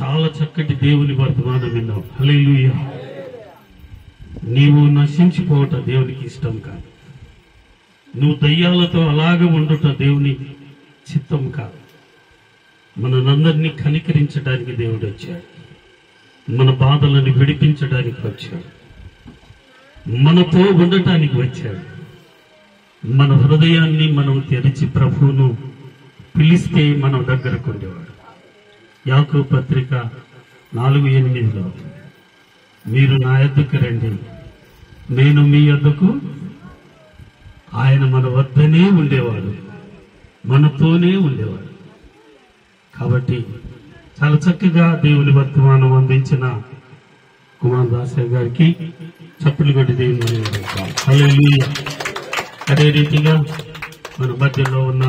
చాలా చక్కటి దేవుని వర్తమానం విన్నాం. హల్లెలూయా. నీవు నశించిపోవట దేవునికి ఇష్టం కాదు. నువ్వు దయ్యాలతో అలాగే ఉండుట దేవుని చిత్తం కాదు. మనందరినీ కనికరించడానికి దేవుడు వచ్చాడు. మన బాధలను విడిపించడానికి వచ్చాడు. మనతో ఉండటానికి వచ్చాడు. మన హృదయాన్ని మనం తెరిచి ప్రభువును పిలిస్తే మనం దగ్గరకు ఉండేవాడు. యాకోబు పత్రిక 4:8 మీరు నా యొద్దకు రండి, నేను మీ యొద్దకు. ఆయన మన వద్దనే ఉండేవాడు, మనతోనే ఉండేవాడు. కాబట్టి చాలా చక్కగా దేవుని వర్తమానం అందించిన కుమార్ దాసయ్య గారికి చప్పట్లు కొట్టి దేవుని హల్లెలూయా. అదే రీతిగా మన మధ్యలో ఉన్న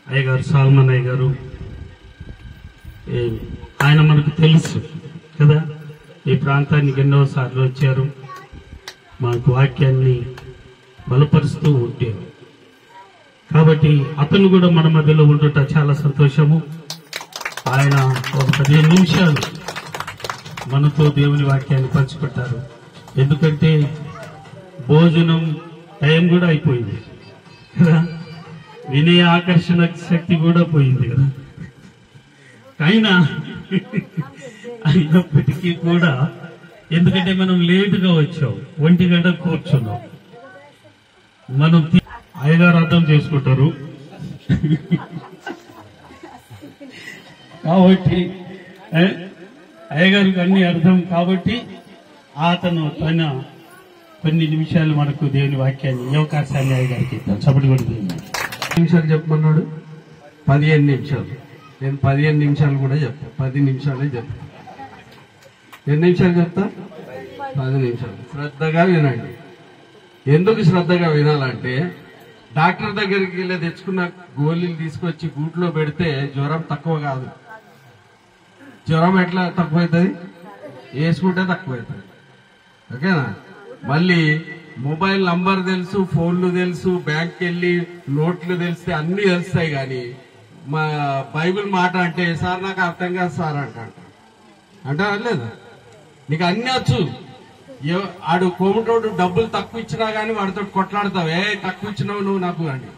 అయ్యగారు సాల్మన్ అయ్య గారు, ఆయన మనకు తెలుసు కదా, ఈ ప్రాంతానికి ఎన్నోసార్లు వచ్చారు, మాకు వాక్యాన్ని బలపరుస్తూ ఉంటారు. కాబట్టి అతను కూడా మన మధ్యలో ఉండుట చాలా సంతోషము. ఆయన ఒక 15 నిమిషాలు మనతో దేవుని వాక్యాన్ని పంచుకుంటారు. ఎందుకంటే భోజనం టైం కూడా అయిపోయింది కదా, వినే ఆకర్షణ శక్తి కూడా పోయింది కదా. అయినప్పటికీ కూడా ఎందుకంటే మనం లేటుగా వచ్చాం, 1 గంట కూర్చున్నాం. మనం అయ్యగారు అర్థం చేసుకుంటారు కాబట్టి అయ్యగారికి అన్ని అర్థం కాబట్టి అతను తన కొన్ని నిమిషాలు మనకు దేవుని వాక్యాన్ని ఈ అవకాశాన్ని అయ్యగారికి ఇద్దాం. చప్పటి కూడా నిమిషాలు చెప్పమన్నాడు, 15 నిమిషాలు. నేను 15 నిమిషాలు కూడా చెప్తా, 10 నిమిషాలే చెప్తా. ఎన్ని నిమిషాలు చెప్తా? 10 నిమిషాలు. శ్రద్ధగా వినండి. ఎందుకు శ్రద్ధగా వినాలంటే, డాక్టర్ దగ్గరికి వెళ్ళి తెచ్చుకున్న గోళీలు తీసుకొచ్చి గూట్లో పెడితే జ్వరం తక్కువ కాదు. జ్వరం ఎట్లా తక్కువ అవుతుంది? వేసుకుంటే తక్కువ అవుతుంది. ఓకేనా? మళ్ళీ మొబైల్ నంబర్ తెలుసు, ఫోన్లు తెలుసు, బ్యాంక్కి వెళ్ళి నోట్లు తెలిస్తే అన్ని తెలుస్తాయి. కానీ మా బైబిల్ మాట అంటే సార్ నాకు అర్థం కాదు సార్ అంటారా లేదా? నీకు అన్ని వచ్చు. ఆడు కోమటోడు డబ్బులు తక్కువ ఇచ్చినా గానీ వాడితో కొట్లాడతావు, తక్కువ ఇచ్చినావు నువ్వు నాకు అని.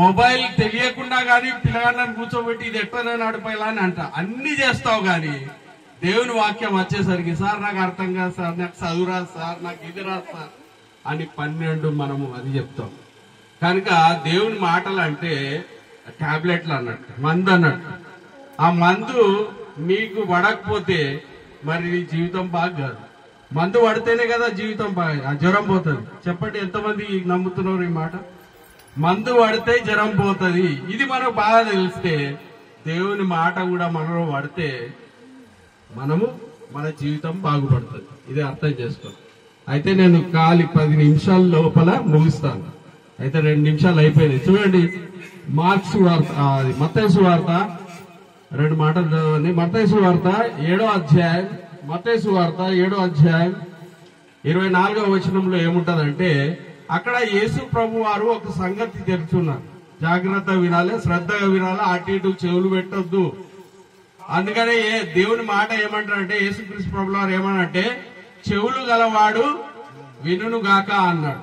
మొబైల్ తెలియకుండా గానీ పిల్లగాళ్ళని కూర్చోబెట్టి ఇది ఎట్లా నడిపోయేలా అని అంట, అన్ని చేస్తావు. గాని దేవుని వాక్యం వచ్చేసరికి సార్ నాకు అర్థం కాదు సార్, నాకు చదువురాదు సార్, నాకు ఇది రాదు సార్ అని 12 మనము అది చెప్తాం. కనుక దేవుని మాటలు అంటే టాబ్లెట్లు అన్నట్టు, మందు అన్నట్టు. ఆ మందు మీకు పడకపోతే మరి నీ జీవితం బాగా కాదు. మందు పడితేనే కదా జీవితం బాగా, జ్వరం పోతుంది. చెప్పండి, ఎంతమంది నమ్ముతున్నారు ఈ మాట? మందు పడితే జ్వరం పోతుంది. ఇది మనకు బాగా తెలిస్తే దేవుని మాట కూడా మనలో పడితే మన జీవితం బాగుపడుతుంది. ఇది అర్థం చేసుకోండి. అయితే నేను 10 నిమిషాల లోపల ముగిస్తాను. అయితే 2 నిమిషాలు అయిపోయినాయి. చూడండి, మత్తయి సువార్త 2 మాటలు చదవండి. మత్తయి సువార్త 7వ అధ్యాయం, మత్తయి సువార్త 7వ అధ్యాయం 24వ వచనంలో ఏముంటదంటే, అక్కడ యేసు ప్రభు వారు ఒక సంగతి తెలుసున్నారు. జాగ్రత్త వినాలి, శ్రద్ధగా వినాలి, అటు ఇటు చెవులు పెట్టొద్దు. అందుకనే దేవుని మాట ఏమంటారంటే, యేసుక్రీస్తు ప్రభుల వారు ఏమన్నారంటే, చెవులు గలవాడు వినును గాక అన్నాడు.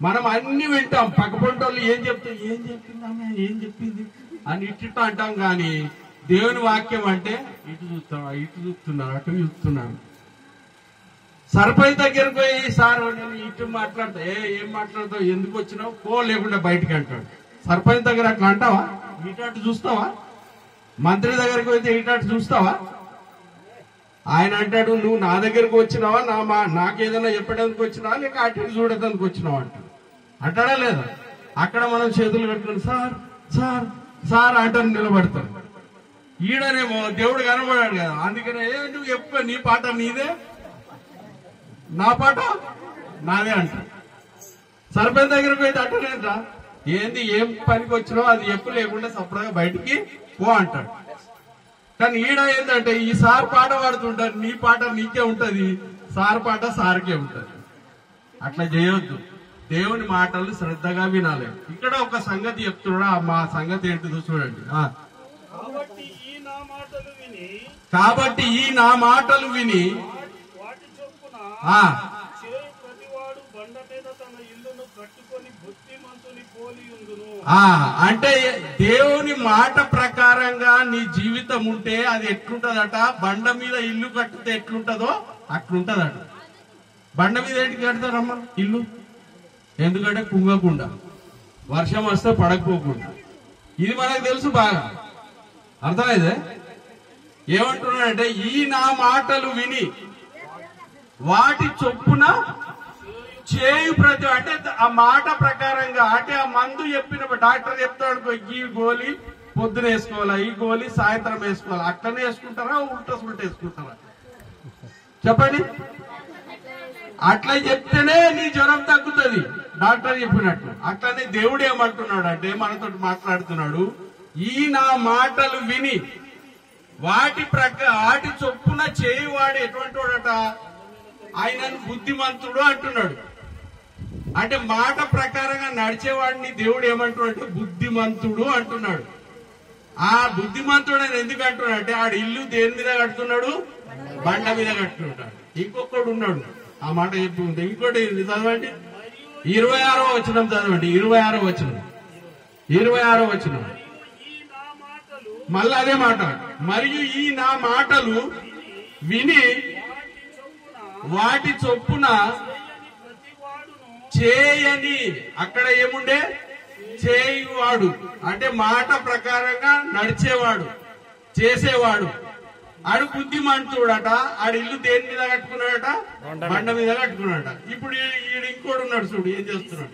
మనం అన్ని వింటాం, పక్కపొంటోళ్ళు ఏం చెప్పిందామే, ఏం చెప్పింది అని ఇటు అంటాం. కానీ దేవుని వాక్యం అంటే ఇటు చూస్తున్నారు, అటు చూస్తున్నారు. సర్పంచ్ దగ్గరకు పోయి, సార్ నేను ఇటు మాట్లాడతా, ఏం మాట్లాడతావు, ఎందుకు వచ్చినావు, పో లేకుండా బయటికి అంటాడు. సర్పంచ్ దగ్గర అట్లా అంటావా? ఇటు అటు చూస్తావా? మంత్రి దగ్గరికి పోతే ఇటు అటు చూస్తావా? ఆయన అంటాడు, నువ్వు నా దగ్గరకు వచ్చినావా, నాకేదైనా చెప్పడానికి వచ్చినావా, లేక అటు ఇటు చూడటానికి వచ్చినావా అంటాడా లేదా? అక్కడ మనం చేతులు కట్టుకుని సార్ సార్ సార్ అంటాను నిలబడతాడు. ఈడనేమో దేవుడు కనబడాడు కదా, అందుకనే నువ్వు చెప్పు, నీ పాట నీదే, నా పాట నాదే అంట. సర్పంచ్ దగ్గరకు పోయి అంటానేంట్రా, ఏంది ఏం పనికి వచ్చినావు అది చెప్పు, లేకుండా సపరేట్గా బయటికి పో అంటాడు. కానీ ఈడ ఏంటంటే, ఈ సార్ పాట పాడుతుంటారు, నీ పాట నీకే ఉంటది, సార్ పాట సార్కే ఉంటది. అట్లా చేయొద్దు. దేవుని మాటలు శ్రద్ధగా వినాలి. ఇక్కడ ఒక సంగతి చెప్తున్నా, మా సంగతి ఏంటిదో చూడండి. కాబట్టి ఈ నా మాటలు విని వాటి చొప్పున చేయు ప్రతివాడు బండ మీద తన ఇల్లును కట్టుకొని బుద్ధిమంతుని పోలి ఉండును. అంటే దేవుని మాట ప్రకారంగా నీ జీవితం ఉంటే అది ఎట్లుంటదట, బండ మీద ఇల్లు కట్టితే ఎట్లుంటదో అట్లుంటదట. బండ మీద ఏంటి కడతారమ్మా ఇల్లు? ఎందుకంటే కుంగకుండా, వర్షం వస్తే పడకపోకుండా. ఇది మనకు తెలుసు బాగా, అర్థమైందే. ఏమంటున్నాడంటే ఈ నా మాటలు విని వాటి చొప్పున చేయు ప్రతి, అంటే ఆ మాట ప్రకారంగా, అంటే ఆ మందు చెప్పిన డాక్టర్ చెప్తాడు ఈ గోళీ పొద్దున వేసుకోవాలా, ఈ గోళీ సాయంత్రం వేసుకోవాలా, అట్లనే వేసుకుంటారా ఉల్టా వేసుకుంటారా చెప్పండి? అట్లా చెప్తేనే నీ జ్వరం తగ్గుతుంది డాక్టర్ చెప్పినట్టు. అట్లనే దేవుడు ఏమంటున్నాడు అంటే మనతో మాట్లాడుతున్నాడు, ఈ నా మాటలు విని వాటి చొప్పున చేయువాడు ఎటువంటి వాడట, ఆయనను బుద్ధిమంతుడు అంటున్నాడు. అంటే మాట ప్రకారంగా నడిచేవాడిని దేవుడు ఏమంటున్నాడు, బుద్ధిమంతుడు అంటున్నాడు. ఆ బుద్ధిమంతుడు అని ఎందుకు అంటున్నాడు అంటే ఆడు ఇల్లు దేని మీద కడుతున్నాడు, బండ మీద కట్టుకుంటాడు. ఇంకొకడు ఉన్నాడు, ఆ మాట చెప్పి ఉంటే. ఇంకోటి చదవండి, 26వ వచనం చదవండి. 26వ వచనం మళ్ళీ అదే మాట, మరియు ఈ నా మాటలు విని వాటి చొప్పున చేయని, అక్కడ ఏముండే చేయువాడు అంటే మాట ప్రకారంగా నడిచేవాడు, చేసేవాడు, ఆడు బుద్ధిమంతుడట. ఆడు ఇల్లు దేని మీద కట్టుకున్నాడట, బండ మీద కట్టుకున్నాడట. ఇప్పుడు ఈడు ఇంకోడు ఉన్నాడు చూడు, ఏం చేస్తున్నాడు,